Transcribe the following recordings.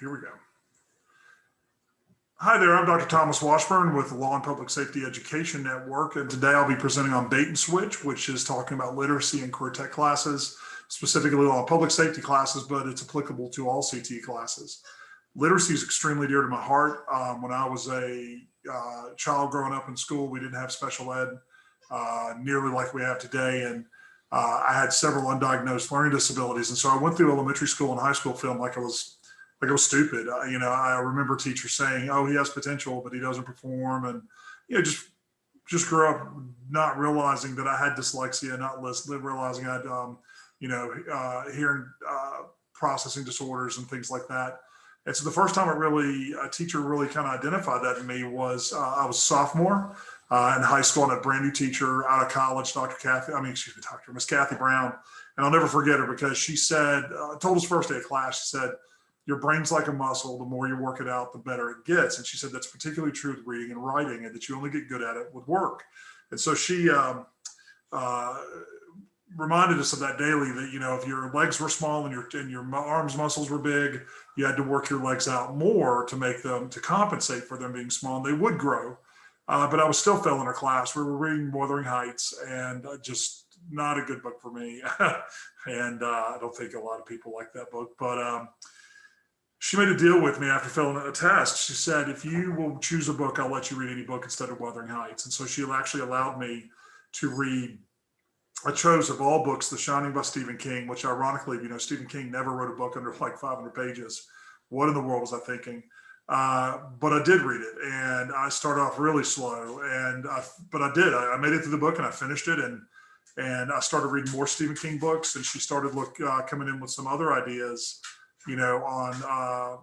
Here we go. Hi there, I'm Dr. Thomas Washburn with the Law and Public Safety Education Network, and today I'll be presenting on Bait and Switch, which is talking about literacy and career tech classes, specifically law and public safety classes, but it's applicable to all CTE classes. Literacy is extremely dear to my heart. When I was a child growing up in school, we didn't have special ed nearly like we have today, and I had several undiagnosed learning disabilities, and so I went through elementary school and high school feeling like I was stupid. I remember teachers saying, "Oh, he has potential, but he doesn't perform," and just grew up not realizing that I had dyslexia, not realizing I had hearing processing disorders and things like that. And so the first time a teacher really kind of identified that in me was I was a sophomore in high school, and a brand new teacher out of college, Miss Kathy Brown. And I'll never forget her because she said, told us first day of class, she said, "Your brain's like a muscle. The more you work it out, the better it gets." And she said that's particularly true with reading and writing, and that you only get good at it with work. And so she reminded us of that daily, that, if your legs were small and your arms muscles were big, you had to work your legs out more to compensate for them being small, and they would grow. But I was still failing her class. We were reading Wuthering Heights, and just not a good book for me. And I don't think a lot of people like that book, but she made a deal with me after failing a test. She said, "If you will choose a book, I'll let you read any book instead of Wuthering Heights." And so she actually allowed me to read. I chose, of all books, The Shining by Stephen King, which ironically, Stephen King never wrote a book under like 500 pages. What in the world was I thinking? But I did read it, and I started off really slow, but I did. I made it through the book, and I finished it, and I started reading more Stephen King books, and she started coming in with some other ideas, on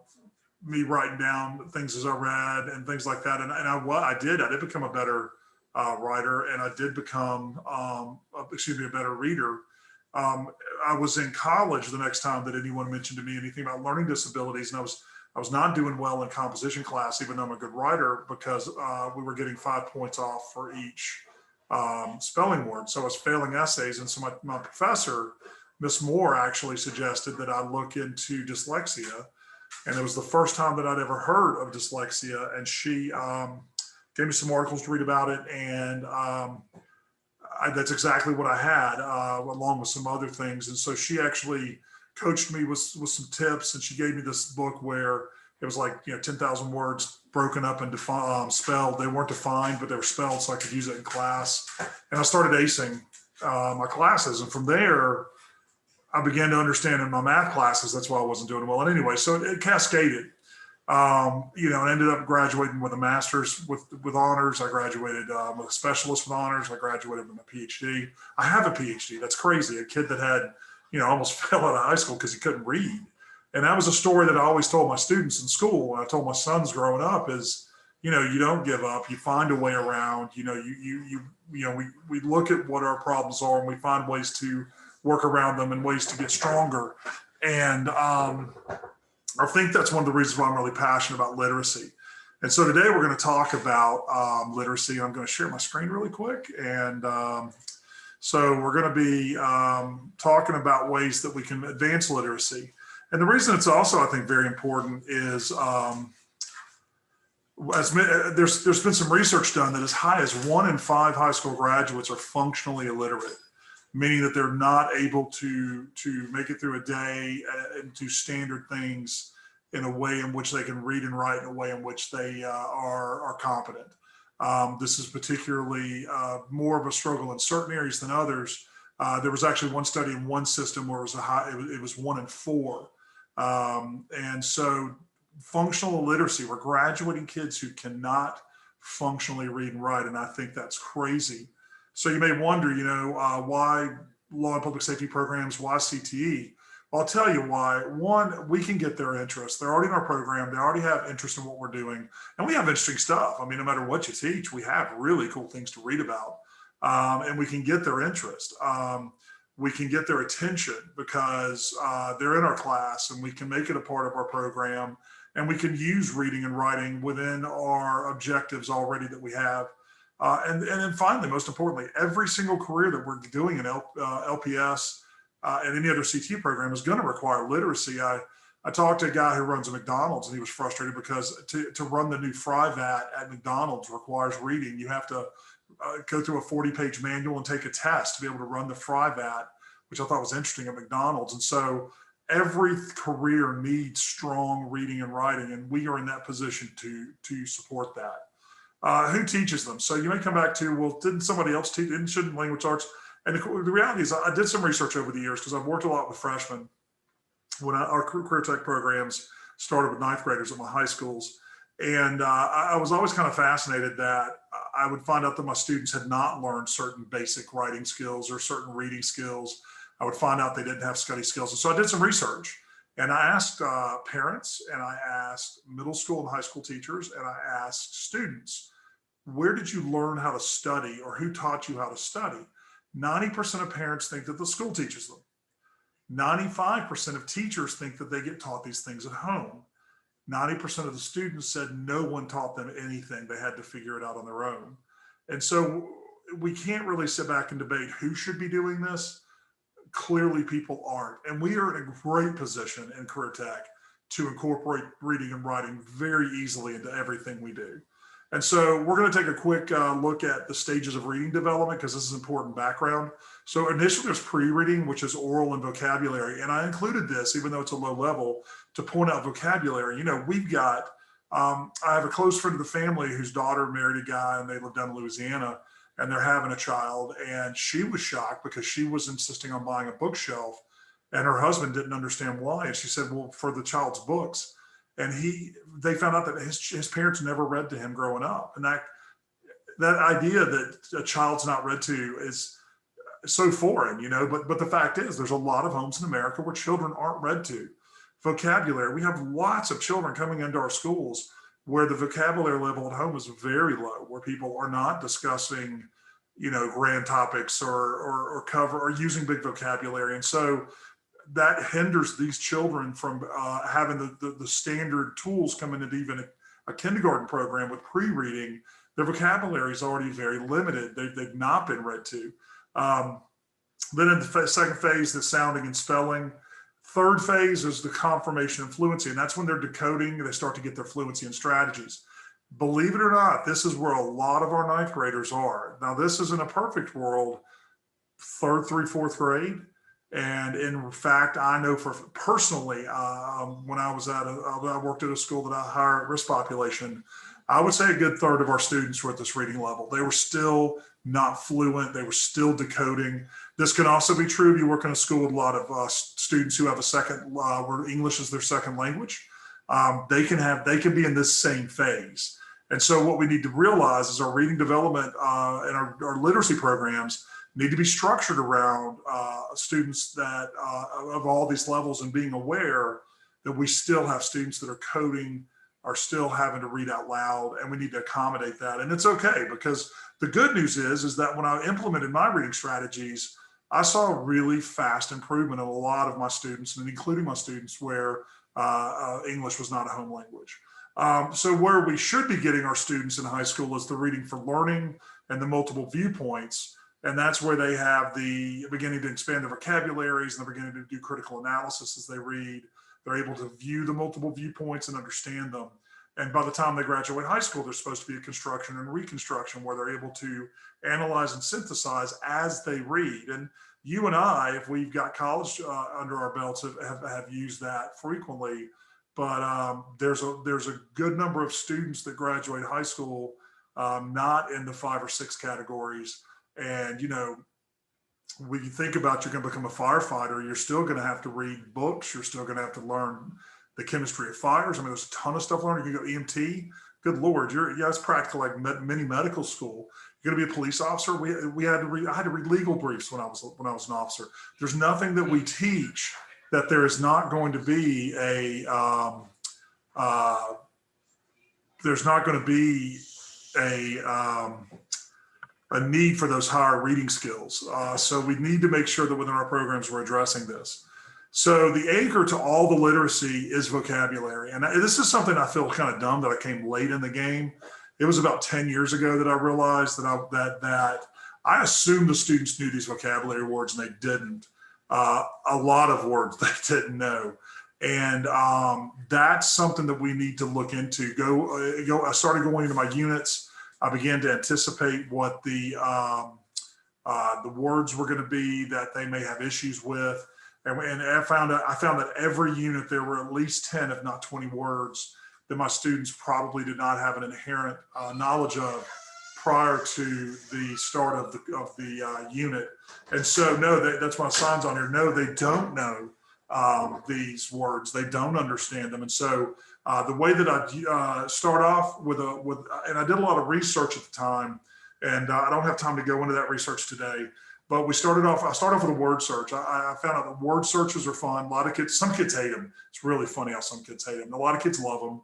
me writing down things as I read and things like that. And I did become a better writer, and I did become, a better reader. I was in college the next time that anyone mentioned to me anything about learning disabilities, and I was not doing well in composition class, even though I'm a good writer, because we were getting 5 points off for each spelling word. So I was failing essays, and so my professor, Miss Moore, actually suggested that I look into dyslexia. And it was the first time that I'd ever heard of dyslexia. And she gave me some articles to read about it. And that's exactly what I had, along with some other things. And so she actually coached me with some tips. And she gave me this book where it was like, 10,000 words broken up and spelled. They weren't defined, but they were spelled so I could use it in class. And I started acing my classes. And from there, I began to understand in my math classes. That's why I wasn't doing well. And anyway, so it cascaded, and ended up graduating with a master's with honors. I graduated with a specialist with honors. I graduated with a PhD. I have a PhD. That's crazy. A kid that had, almost fell out of high school because he couldn't read. And that was a story that I always told my students in school. And I told my sons growing up is, you don't give up. You find a way around. We look at what our problems are, and we find ways to work around them and ways to get stronger. And I think that's one of the reasons why I'm really passionate about literacy. And so today we're going to talk about literacy. I'm going to share my screen really quick. And so we're going to be talking about ways that we can advance literacy. And the reason it's also, I think, very important is there's been some research done that as high as 1 in 5 high school graduates are functionally illiterate, meaning that they're not able to make it through a day and do standard things in a way in which they can read and write in a way in which they are competent. This is particularly more of a struggle in certain areas than others. There was actually one study in one system where it was 1 in 4. And so functional illiteracy, we're graduating kids who cannot functionally read and write, and I think that's crazy. So you may wonder, why law and public safety programs, why CTE? Well, I'll tell you why. One, we can get their interest. They're already in our program. They already have interest in what we're doing. And we have interesting stuff. I mean, no matter what you teach, we have really cool things to read about. And we can get their interest. We can get their attention because they're in our class, and we can make it a part of our program. And we can use reading and writing within our objectives already that we have. And then finally, most importantly, every single career that we're doing in LPS and any other CT program is going to require literacy. I talked to a guy who runs a McDonald's, and he was frustrated because to run the new fry vat at McDonald's requires reading. You have to go through a 40-page manual and take a test to be able to run the fry vat, which I thought was interesting at McDonald's. And so every career needs strong reading and writing, and we are in that position to support that. Who teaches them? So you may come back to, well, didn't somebody else teach? Shouldn't language arts? And the reality is, I did some research over the years because I've worked a lot with freshmen. When our career tech programs started with ninth graders at my high schools. And I was always kind of fascinated that I would find out that my students had not learned certain basic writing skills or certain reading skills. I would find out they didn't have study skills. And so I did some research, and I asked parents, and I asked middle school and high school teachers, and I asked students, where did you learn how to study, or who taught you how to study? 90% of parents think that the school teaches them. 95% of teachers think that they get taught these things at home. 90% of the students said no one taught them anything. They had to figure it out on their own. And so we can't really sit back and debate who should be doing this. Clearly people aren't. And we are in a great position in career tech to incorporate reading and writing very easily into everything we do. And so we're going to take a quick look at the stages of reading development, because this is important background. So initially there's pre-reading, which is oral and vocabulary. And I included this, even though it's a low level, to point out vocabulary. You know, we've got, I have a close friend of the family whose daughter married a guy, and they live down in Louisiana, and they're having a child. And she was shocked because she was insisting on buying a bookshelf, and her husband didn't understand why. And she said, well, for the child's books. And they found out that his parents never read to him growing up. And that idea that a child's not read to is so foreign, you know, but the fact is there's a lot of homes in America where children aren't read to. Vocabulary, we have lots of children coming into our schools where the vocabulary level at home is very low, where people are not discussing, you know, grand topics or cover or using big vocabulary. And so that hinders these children from having the standard tools coming into even a kindergarten program with pre-reading. Their vocabulary is already very limited. They've not been read to. Then in the second phase, the sounding and spelling. Third phase is the confirmation and fluency, and that's when they're decoding. They start to get their fluency and strategies. Believe it or not, this is where a lot of our ninth graders are. Now, this isn't a perfect world, third through fourth grade. And in fact, I know personally, when I worked at a school that I hire at risk population, I would say a good third of our students were at this reading level. They were still not fluent. They were still decoding. This can also be true if you work in a school with a lot of students who have where English is their second language. They can be in this same phase. And so what we need to realize is our reading development and our literacy programs need to be structured around students that of all these levels, and being aware that we still have students that are coding, are still having to read out loud, and we need to accommodate that. And it's okay, because the good news is that when I implemented my reading strategies, I saw a really fast improvement in a lot of my students, and including my students where English was not a home language. So where we should be getting our students in high school is the reading for learning and the multiple viewpoints. And that's where they have the beginning to expand their vocabularies, and they're beginning to do critical analysis as they read. They're able to view the multiple viewpoints and understand them. And by the time they graduate high school, there's supposed to be a construction and reconstruction where they're able to analyze and synthesize as they read. And you and I, if we've got college under our belts, have used that frequently. But there's a good number of students that graduate high school not in the 5 or 6 categories. And, you know, when you think about you're going to become a firefighter, you're still going to have to read books. You're still going to have to learn the chemistry of fires. I mean, there's a ton of stuff learned. You can go EMT. Good Lord, it's practical like mini medical school. You're going to be a police officer. I had to read legal briefs when I was an officer. There's nothing that we teach that there is not going to be a need for those higher reading skills. So we need to make sure that within our programs we're addressing this. So the anchor to all the literacy is vocabulary. And this is something I feel kind of dumb that I came late in the game. It was about 10 years ago that I realized that I assumed the students knew these vocabulary words, and they didn't. A lot of words they didn't know. And that's something that we need to look into. I started going into my units. I began to anticipate what the words were going to be that they may have issues with. And I found that every unit there were at least 10, if not 20 words that my students probably did not have an inherent knowledge of prior to the start of the unit. And so, no, that's my signs on here. No, they don't know these words. They don't understand them. And so the way that I start off and I did a lot of research at the time, and I don't have time to go into that research today, but I started off with a word search. I found out that word searches are fun. A lot of kids, some kids hate them. It's really funny how some kids hate them. A lot of kids love them.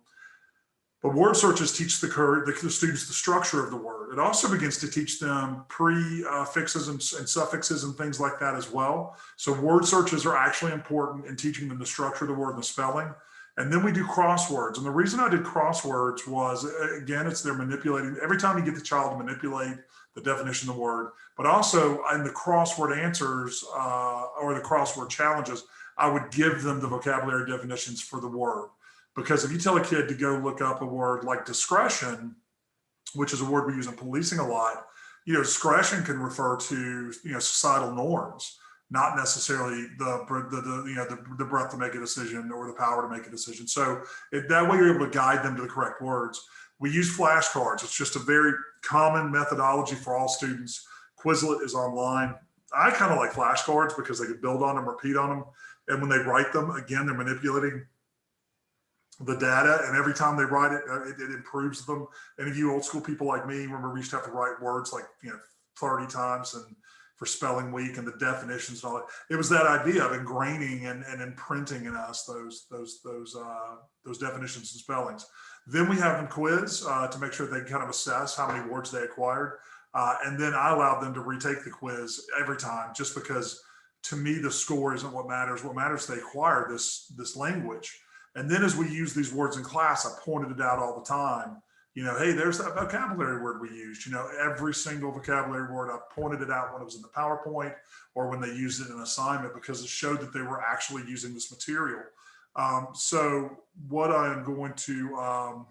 But word searches teach the students the structure of the word. It also begins to teach them prefixes and suffixes and things like that as well. So word searches are actually important in teaching them the structure of the word and the spelling. And then we do crosswords. And the reason I did crosswords was, again, they're manipulating. Every time you get the child to manipulate the definition of the word, but also in the crossword answers or the crossword challenges, I would give them the vocabulary definitions for the word. Because if you tell a kid to go look up a word like discretion, which is a word we use in policing a lot, discretion can refer to, societal norms, not necessarily the breadth to make a decision or the power to make a decision. So that way you're able to guide them to the correct words. We use flashcards. It's just a very common methodology for all students. Quizlet is online. I kind of like flashcards because they can build on them, repeat on them. And when they write them, again, they're manipulating the data, and every time they write it, it improves them. Any of you old school people like me remember we used to have to write words like 30 times and for spelling week and the definitions and all that. It was that idea of ingraining and imprinting in us those definitions and spellings. Then we have them quiz to make sure they can kind of assess how many words they acquired, and then I allowed them to retake the quiz every time, just because to me the score isn't what matters. What matters is they acquire this language. And then as we use these words in class, I pointed it out all the time. Hey, there's that vocabulary word we used. Every single vocabulary word, I pointed it out when it was in the PowerPoint or when they used it in an assignment, because it showed that they were actually using this material. So what I am going to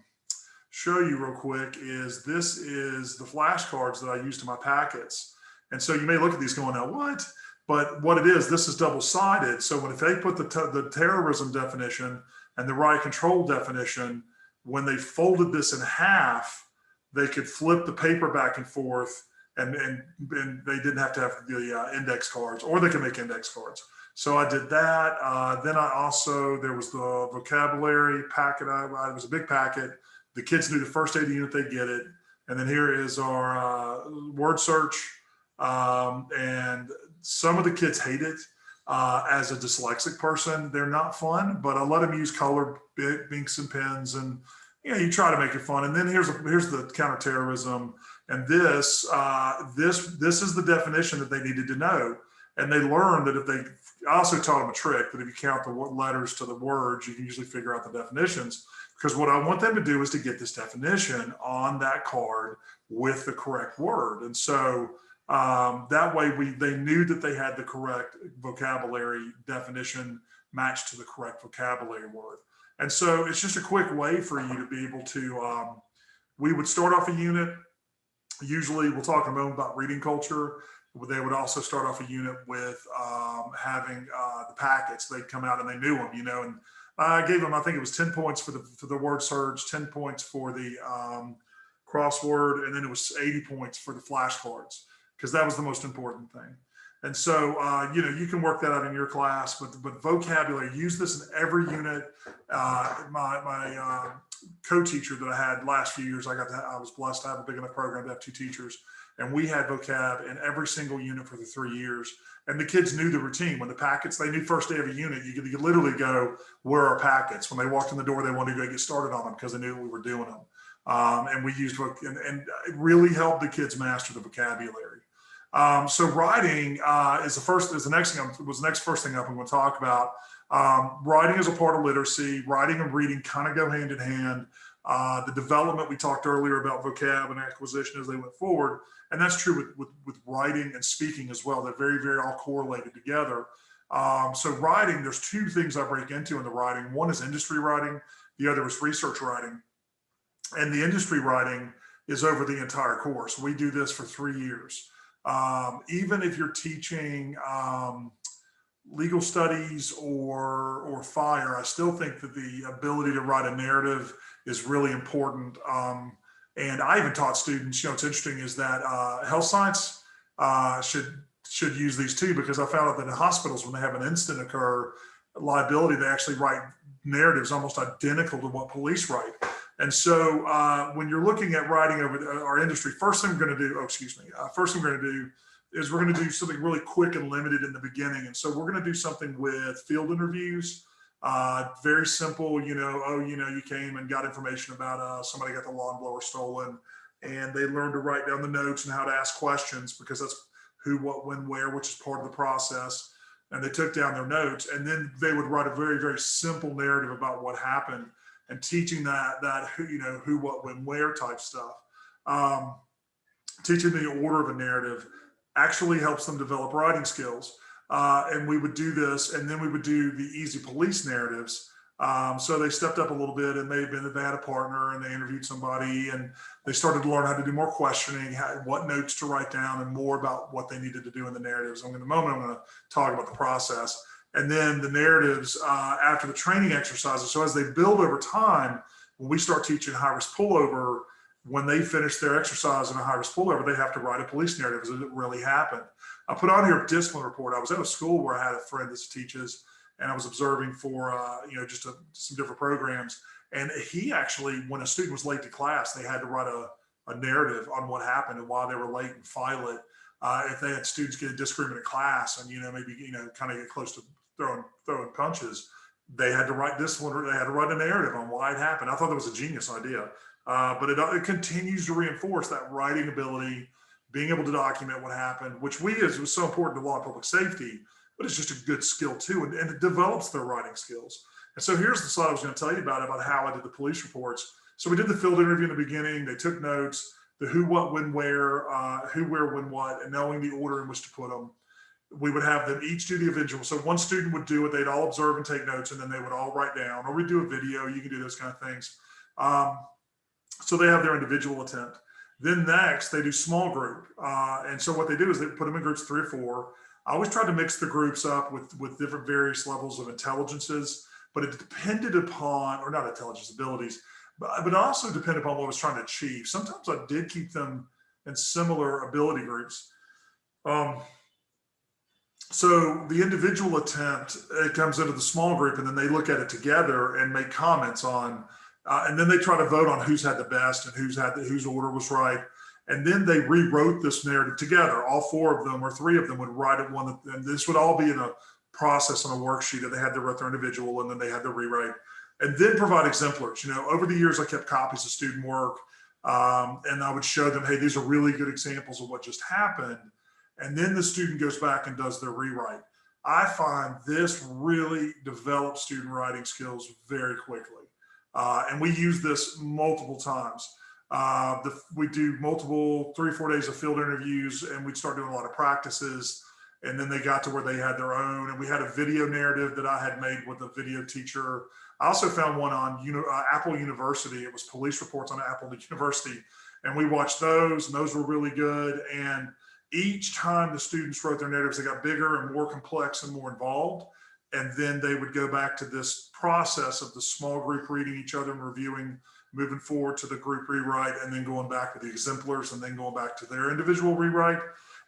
show you real quick is this is the flashcards that I used in my packets. And so you may look at these going, now what? But what it is, this is double-sided. So if they put the terrorism definition and the riot control definition, when they folded this in half, they could flip the paper back and forth, and they didn't have to have the index cards, or they can make index cards. So I did that. Then there was the vocabulary packet. It was a big packet. The kids knew the first day of the unit, they get it. And then here is our word search. And some of the kids hate it. As a dyslexic person, they're not fun, but I let them use color inks and pens, and you try to make it fun. And then here's the counterterrorism, and this is the definition that they needed to know. And they learned that I also taught them a trick that if you count the letters to the words, you can usually figure out the definitions. Because what I want them to do is to get this definition on that card with the correct word. And so that way they knew that they had the correct vocabulary definition matched to the correct vocabulary word. And so it's just a quick way for you to be able to, we would start off a unit. Usually we'll talk in a moment about reading culture. They would also start off a unit with having the packets. They'd come out and they knew them, and I gave them, I think it was 10 points for the word search, 10 points for the crossword, and then it was 80 points for the flashcards, because that was the most important thing. And so, you can work that out in your class, but vocabulary, use this in every unit. My co-teacher that I had last few years, I was blessed to have a big enough program to have 2 teachers, and we had vocab in every single unit for the 3 years. And the kids knew the routine. When the packets, they knew first day of a unit, you could literally go, where are packets? When they walked in the door, they wanted to go get started on them because they knew we were doing them. And we used, and it really helped the kids master the vocabulary. So writing is the next first thing I'm going to talk about. Writing is a part of literacy. Writing and reading kind of go hand in hand. The development, we talked earlier about vocab and acquisition as they went forward. And that's true with writing and speaking as well. They're very, very all correlated together. So writing, there's two things I break into in the writing. One is industry writing, the other is research writing. And the industry writing is over the entire course. We do this for 3 years. Even if you're teaching legal studies or fire, I still think that the ability to write a narrative is really important. And I even taught students, what's interesting is that health science should use these too, because I found out that in hospitals, when they have an incident occur, liability, they actually write narratives almost identical to what police write. And so when you're looking at writing over our industry, first thing we're going to do, first thing we're going to do is we're going to do something really quick and limited in the beginning. And so we're going to do something with field interviews, very simple, you came and got information about somebody got the lawnmower stolen, and they learned to write down the notes and how to ask questions, because that's who, what, when, where, which is part of the process. And they took down their notes, and then they would write a very, very simple narrative about what happened, and teaching that who, what, when, where type stuff. Teaching the order of a narrative actually helps them develop writing skills. And we would do this, and then we would do the easy police narratives. So they stepped up a little bit, and they had a partner, and they interviewed somebody, and they started to learn how to do more questioning, what notes to write down, and more about what they needed to do in the narratives. In a moment, I'm going to talk about the process. And then the narratives after the training exercises. So as they build over time, when we start teaching high-risk pullover, when they finish their exercise in a high-risk pullover, they have to write a police narrative as it really happened. I put on here a discipline report. I was at a school where I had a friend that teaches, and I was observing for some different programs. And he actually, when a student was late to class, they had to write a narrative on what happened and why they were late, and file it. If they had students get a disagreement in class and maybe kind of get close to throwing punches, they had to write discipline. They had to write a narrative on why it happened. I thought that was a genius idea, but it continues to reinforce that writing ability, being able to document what happened, which was so important to law and public safety, but it's just a good skill too, and it develops their writing skills. And so here's the slide I was going to tell you about how I did the police reports. So we did the field interview in the beginning. They took notes, the who, what, when, where, who, where, when, what, and knowing the order in which to put them. We would have them each do the individual. So one student would do it, they'd all observe and take notes, and then they would all write down, or we'd do a video, you can do those kind of things. So they have their individual attempt. Then next, they do small group. And so what they do is they put them in groups 3 or 4. I always tried to mix the groups up with different various levels of intelligences, but it depended upon, or not intelligence, abilities, but also depended upon what I was trying to achieve. Sometimes I did keep them in similar ability groups. So the individual attempt, it comes into the small group, and then they look at it together and make comments on, and then they try to vote on who's had the best and whose order was right. And then they rewrote this narrative together. All 4 of them or 3 of them would write it and this would all be in a process on a worksheet that they had to write their individual, and then they had to rewrite, and then provide exemplars. Over the years, I kept copies of student work, and I would show them, hey, these are really good examples of what just happened. And then the student goes back and does their rewrite. I find this really develops student writing skills very quickly. And we use this multiple times. We do 3 or 4 days of field interviews, and we'd start doing a lot of practices. And then they got to where they had their own. And we had a video narrative that I had made with a video teacher. I also found one on Apple University. It was police reports on Apple University. And we watched those, and those were really good. And each time the students wrote their narratives, they got bigger and more complex and more involved. And then they would go back to this process of the small group reading each other and reviewing, moving forward to the group rewrite, and then going back to the exemplars, and then going back to their individual rewrite.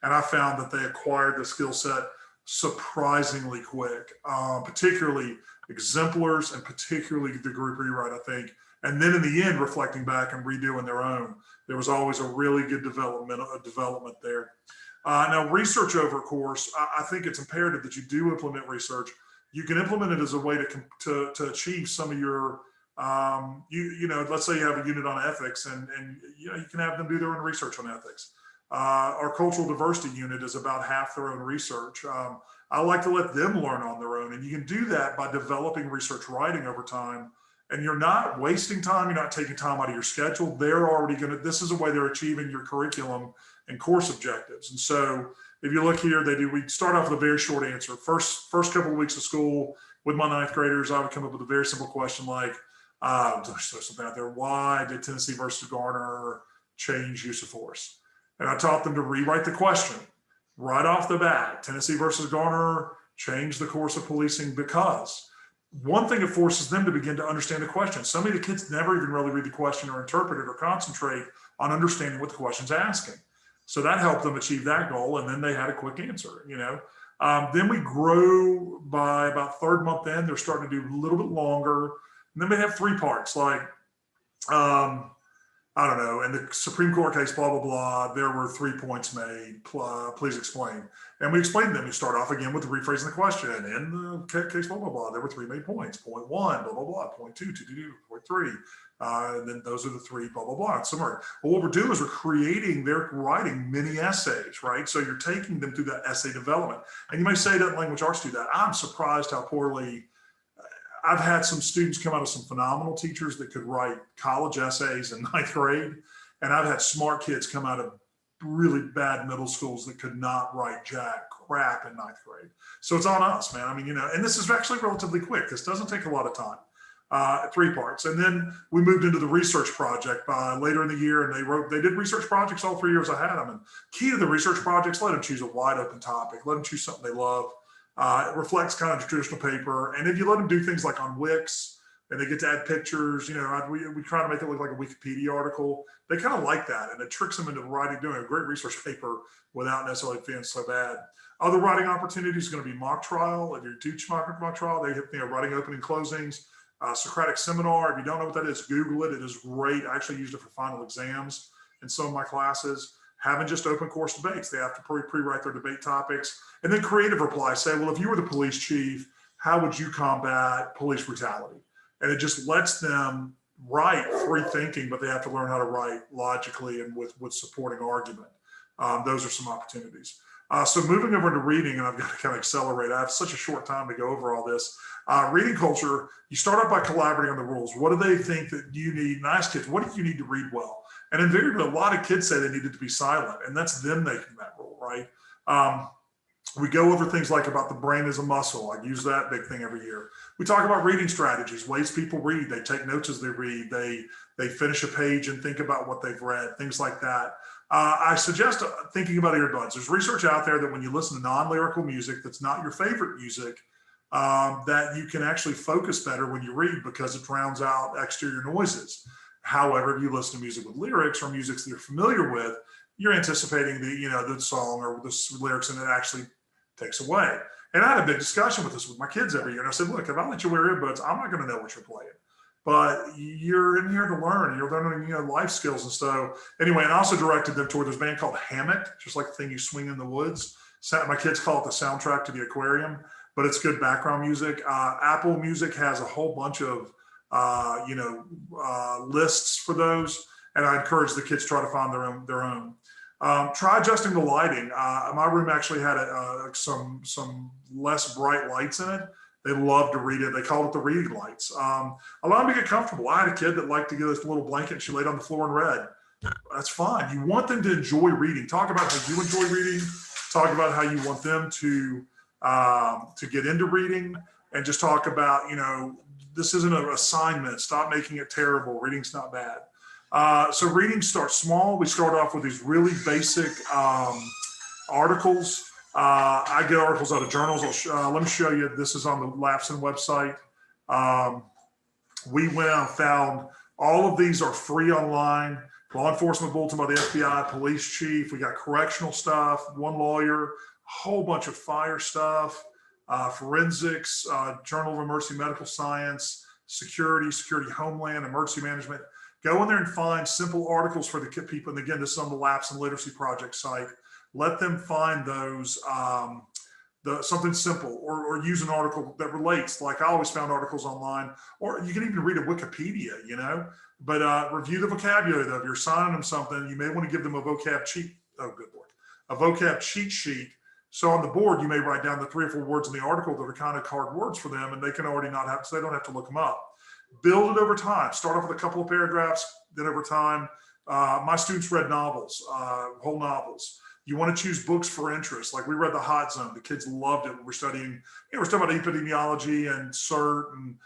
And I found that they acquired the skill set surprisingly quick, particularly exemplars and particularly the group rewrite, I think. And then in the end, reflecting back and redoing their own, there was always a really good development there. Now, research over a course, I think it's imperative that you do implement research. You can implement it as a way to achieve some of your, let's say you have a unit on ethics, and you can have them do their own research on ethics. Our cultural diversity unit is about half their own research. I like to let them learn on their own, and you can do that by developing research writing over time. And you're not wasting time. You're not taking time out of your schedule. They're already this is a way they're achieving your curriculum and course objectives. And so if you look here, we start off with a very short answer. First couple of weeks of school with my ninth graders, I would come up with a very simple question like, there's something out there. Why did Tennessee versus Garner change use of force? And I taught them to rewrite the question right off the bat. Tennessee versus Garner changed the course of policing because one thing, it forces them to begin to understand the question. So many of the kids never even really read the question or interpret it or concentrate on understanding what the question's asking. So that helped them achieve that goal. And then they had a quick answer, Then we grow by about third month in, they're starting to do a little bit longer. And then they have 3 parts like, I don't know, in the Supreme Court case, blah, blah, blah, there were 3 points made, please explain. And we explain them. We start off again with rephrasing the question. In the case, blah, blah, blah, there were 3 made points. Point 1, blah, blah, blah, point 2, 2, 2, point 3. And then those are the 3, blah, blah, blah, and summary. Well, what we're doing is they're writing mini essays, right? So you're taking them through that essay development. And you may say that language arts do that. I'm surprised how poorly. I've had some students come out of some phenomenal teachers that could write college essays in ninth grade. And I've had smart kids come out of really bad middle schools that could not write jack crap in ninth grade. So it's on us, man. I mean, and this is actually relatively quick. This doesn't take a lot of time. 3 parts. And then we moved into the research project by later in the year, and they did research projects all 3 years I had them. And key to the research projects, let them choose a wide open topic, let them choose something they love. It reflects kind of traditional paper. And if you let them do things like on Wix and they get to add pictures, we try to make it look like a Wikipedia article. They kind of like that. And it tricks them into doing a great research paper without necessarily feeling so bad. Other writing opportunities are going to be mock trial. If you teach mock trial, they hit writing opening closings. Socratic seminar. If you don't know what that is, Google it. It is great. I actually used it for final exams in some of my classes. Having just open course debates. They have to pre-write their debate topics. And then creative reply. Say, well, if you were the police chief, how would you combat police brutality? And it just lets them write free thinking, but they have to learn how to write logically and with supporting argument. Those are some opportunities. So moving over to reading, and I've got to kind of accelerate. I have such a short time to go over all this. Reading culture, you start off by collaborating on the rules. What do they think that you need? And I ask kids, what do you need to read well? And invariably, a lot of kids say they needed to be silent, and that's them making that rule, right? We go over things like about the brain as a muscle. I use that big thing every year. We talk about reading strategies, ways people read. They take notes as they read. They finish a page and think about what they've read, things like that. I suggest thinking about earbuds. There's research out there that when you listen to non-lyrical music that's not your favorite music, that you can actually focus better when you read because it drowns out exterior noises. However, if you listen to music with lyrics or music that you're familiar with, you're anticipating the song or the lyrics, and it actually takes away. And I had a big discussion with this with my kids every year. And I said, look, if I let you wear earbuds, I'm not going to know what you're playing. But you're in here to learn, and you're learning life skills and stuff. Anyway, and I also directed them toward this band called Hammock, just like the thing you swing in the woods. My kids call it the soundtrack to the aquarium, but it's good background music. Apple Music has a whole bunch of lists for those, and I encourage the kids to try to find their own. Try adjusting the lighting. My room actually had some less bright lights in it. They love to read it. They called it the reading lights. Allow them to get comfortable. I had a kid that liked to get this little blanket and she laid on the floor and read. That's fine. You want them to enjoy reading. Talk about how you enjoy reading. Talk about how you want them to get into reading, and just talk about, this isn't an assignment. Stop making it terrible. Reading's not bad. So reading starts small. We start off with these really basic articles. I get articles out of journals. Let me show you. This is on the Lapson website. We went out and found all of these are free online. Law enforcement bulletin by the FBI, police chief. We got correctional stuff, one lawyer, a whole bunch of fire stuff, forensics, Journal of Emergency Medical Science, security, homeland, emergency management. Go in there and find simple articles for the people. And again, this is on the Lapson Literacy Project site. Let them find those, something simple, or use an article that relates. Like I always found articles online, or you can even read a Wikipedia, but review the vocabulary though. If you're assigning them something, you may want to give them a vocab cheat. Oh, good Lord. A vocab cheat sheet. So on the board, you may write down the 3 or 4 words in the article that are kind of hard words for them, and they can already not have, so they don't have to look them up. Build it over time. Start off with a couple of paragraphs, then over time. My students read novels, whole novels. You want to choose books for interest. Like we read The Hot Zone. The kids loved it when we're studying, we're talking about epidemiology and CERT and,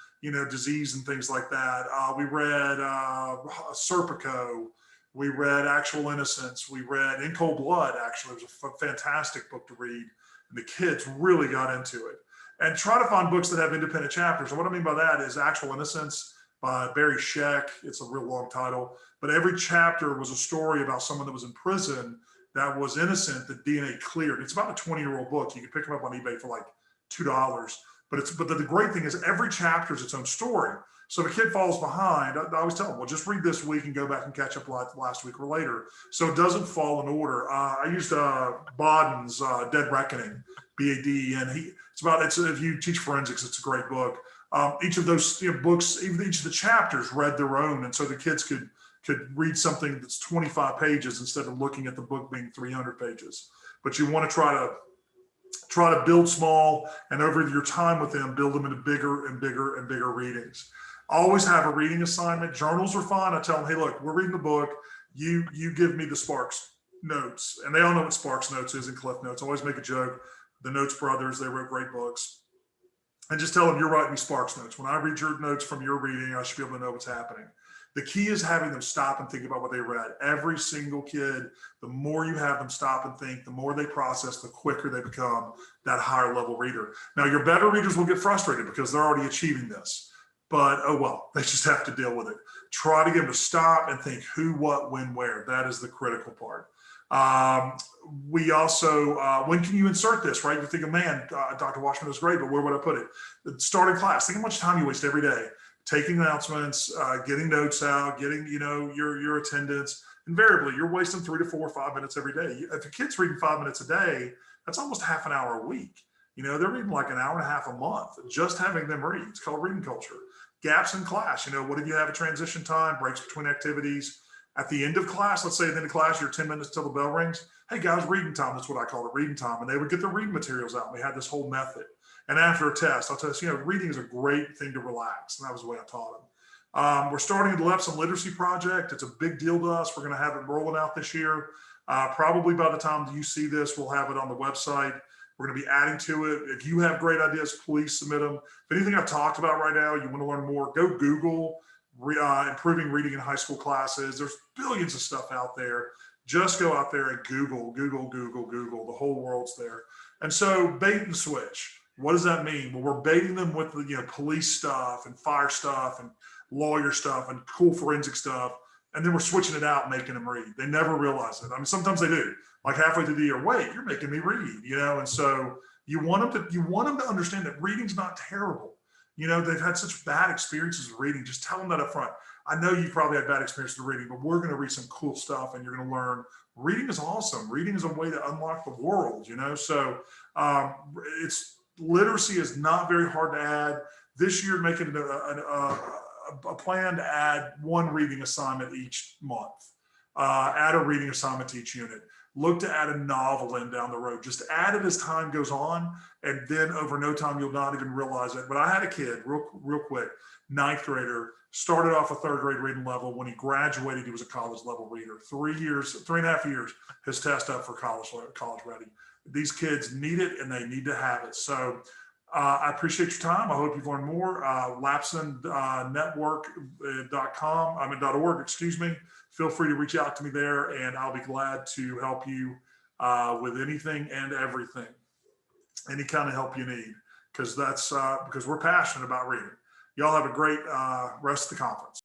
disease and things like that. We read Serpico. We read Actual Innocence. We read In Cold Blood, actually. It was a fantastic book to read. And the kids really got into it. And try to find books that have independent chapters. And what I mean by that is Actual Innocence by Barry Scheck. It's a real long title. But every chapter was a story about someone that was in prison that was innocent, that DNA cleared. It's about a 20-year-old book. You can pick them up on eBay for like $2. But the great thing is every chapter is its own story. So if a kid falls behind, I always tell them, well, just read this week and go back and catch up last week or later. So it doesn't fall in order. I used Baden's Dead Reckoning, B-A-D, and if you teach forensics, it's a great book. Each of those books, even each of the chapters read their own. And so the kids could read something that's 25 pages instead of looking at the book being 300 pages. But you want to try to build small, and over your time with them, build them into bigger and bigger and bigger readings. Always have a reading assignment. Journals are fine. I tell them, hey, look, we're reading the book. You give me the Sparks notes. And they all know what Sparks notes is and Cliff Notes. I always make a joke. The Notes brothers, they wrote great books. And just tell them you're writing me Sparks notes. When I read your notes from your reading, I should be able to know what's happening. The key is having them stop and think about what they read. Every single kid, the more you have them stop and think, the more they process, the quicker they become that higher level reader. Now, your better readers will get frustrated because they're already achieving this. But, oh well, they just have to deal with it. Try to get them to stop and think who, what, when, where. That is the critical part. We also, when can you insert this, right? You're thinking, man, Dr. Washington is great, but where would I put it? Starting class, think how much time you waste every day. Taking announcements, getting notes out, getting, your attendance. Invariably, you're wasting 3 to 4 or 5 minutes every day. If a kid's reading 5 minutes a day, that's almost half an hour a week. They're reading like an hour and a half a month, just having them read. It's called reading culture. Gaps in class, what if you have a transition time, breaks between activities? At the end of class, let's say at the end of class, you're 10 minutes till the bell rings. Hey guys, reading time, that's what I call it, reading time. And they would get their reading materials out. And we had this whole method. And after a test, I'll tell you, reading is a great thing to relax. And that was the way I taught them. We're starting the Lepson Literacy Project. It's a big deal to us. We're going to have it rolling out this year. Probably by the time you see this, we'll have it on the website. We're going to be adding to it. If you have great ideas, please submit them. If anything I've talked about right now, you want to learn more, go Google improving reading in high school classes. There's billions of stuff out there. Just go out there and Google. The whole world's there. And so bait and switch. What does that mean? Well, we're baiting them with the police stuff and fire stuff and lawyer stuff and cool forensic stuff. And then we're switching it out, making them read. They never realize it. I mean, sometimes they do. Like halfway through the year, wait, you're making me read, And so you want them to understand that reading's not terrible. They've had such bad experiences with reading. Just tell them that up front. I know you probably had bad experiences with reading, but we're going to read some cool stuff, and you're going to learn. Reading is awesome. Reading is a way to unlock the world. So literacy is not very hard to add. This year, making it a plan to add one reading assignment each month. Add a reading assignment to each unit. Look to add a novel in down the road. Just add it as time goes on, and then over no time, you'll not even realize it. But I had a kid, real quick, 9th grader, started off a 3rd grade reading level. When he graduated, he was a college level reader. 3.5 years, his test up for college ready. These kids need it, and they need to have it. So I appreciate your time. I hope you've learned more. lapsonnetwork.org, Feel free to reach out to me there, and I'll be glad to help you with anything and everything, any kind of help you need, because we're passionate about reading. Y'all have a great rest of the conference.